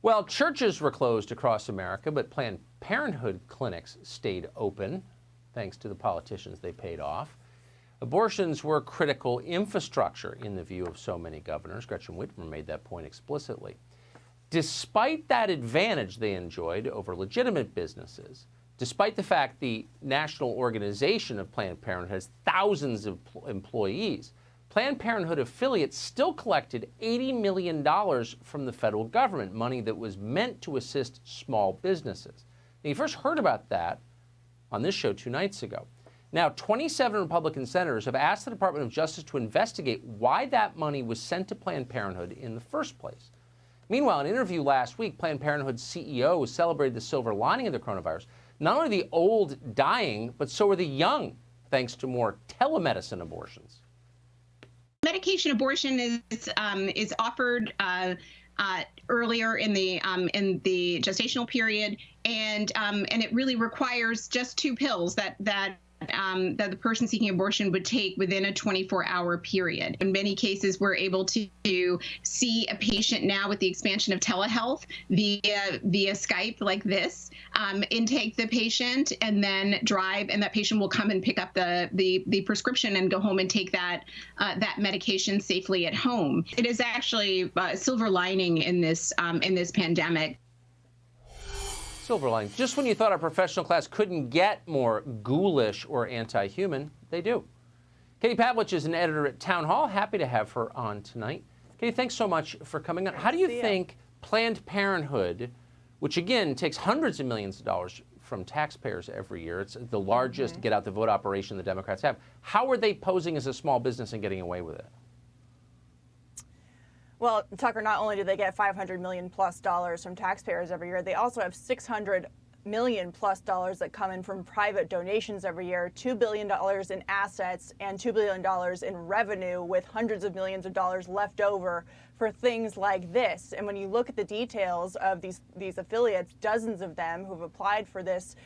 Well, churches were closed across America, but Planned Parenthood clinics stayed open, thanks to the politicians they paid off. Abortions were critical infrastructure in the view of so many governors. Gretchen Whitmer made that point explicitly. Despite that advantage they enjoyed over legitimate businesses, despite the fact the national organization of Planned Parenthood has thousands of employees, Planned Parenthood affiliates still collected $80 million from the federal government, money that was meant to assist small businesses. Now, you first heard about that on this show 2 nights ago. Now, 27 Republican senators have asked the Department of Justice to investigate why that money was sent to Planned Parenthood in the first place. Meanwhile, in an interview last week, Planned Parenthood's CEO celebrated the silver lining of the coronavirus. Not only the old dying, but so are the young, thanks to more telemedicine abortions. Medication abortion is offered earlier in the gestational period, and it really requires just 2 pills that the person seeking abortion would take within a 24-hour period. In many cases, we're able to see a patient now with the expansion of telehealth via Skype like this, intake the patient and then drive, and that patient will come and pick up the prescription and go home and take that medication safely at home. It is actually a silver lining in this pandemic. Silver lining. Just when you thought our professional class couldn't get more ghoulish or anti-human, they do. Katie Pavlich is an editor at Town Hall. Happy to have her on tonight. Katie, thanks so much for coming on. How do you think Planned Parenthood, which again takes hundreds of millions of dollars from taxpayers every year, it's the largest get out the vote operation the Democrats have, how are they posing as a small business and getting away with it? Well, Tucker, not only do they get $500 million plus from taxpayers every year, they also have $600 million plus that come in from private donations every year, $2 billion in assets and $2 billion in revenue, with hundreds of millions of dollars left over for things like this. And when you look at the details of these affiliates, dozens of them who've applied for this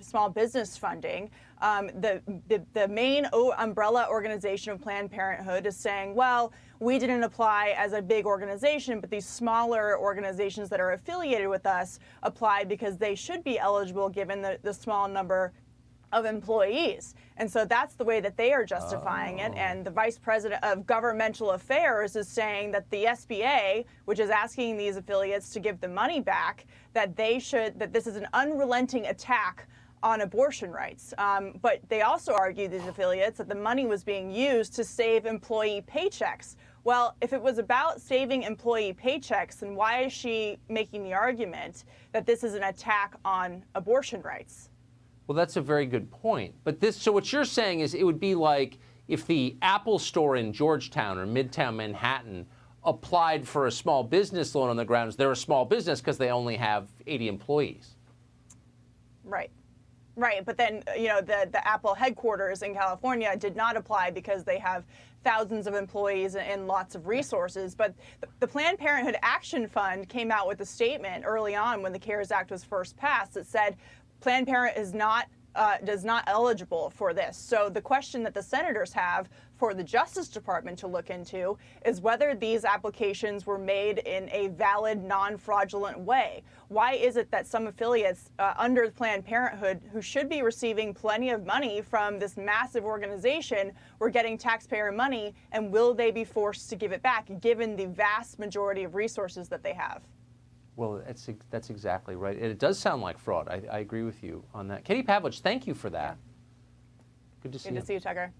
small business funding, the main umbrella organization of Planned Parenthood is saying, well, we didn't apply as a big organization, but these smaller organizations that are affiliated with us applied because they should be eligible given the small number of employees. And so that's the way that they are justifying it. And the vice president of governmental affairs is saying that the SBA, which is asking these affiliates to give the money back, that this is an unrelenting attack on abortion rights. But they also argue, these affiliates, that the money was being used to save employee paychecks. Well, if it was about saving employee paychecks, then why is she making the argument that this is an attack on abortion rights? Well, that's a very good point. But so what you're saying is it would be like if the Apple store in Georgetown or Midtown Manhattan applied for a small business loan on the grounds they're a small business because they only have 80 employees. Right. Right, but then, the Apple headquarters in California did not apply because they have thousands of employees and lots of resources. But the Planned Parenthood Action Fund came out with a statement early on when the CARES Act was first passed that said Planned Parenthood is not eligible for this. So the question that the senators have for the Justice Department to look into is whether these applications were made in a valid, non-fraudulent way. Why is it that some affiliates under Planned Parenthood, who should be receiving plenty of money from this massive organization, were getting taxpayer money, and will they be forced to give it back given the vast majority of resources that they have? Well, that's exactly right. It does sound like fraud. I agree with you on that. Katie Pavlich, thank you for that. Good to see you. Good to see you, Tucker.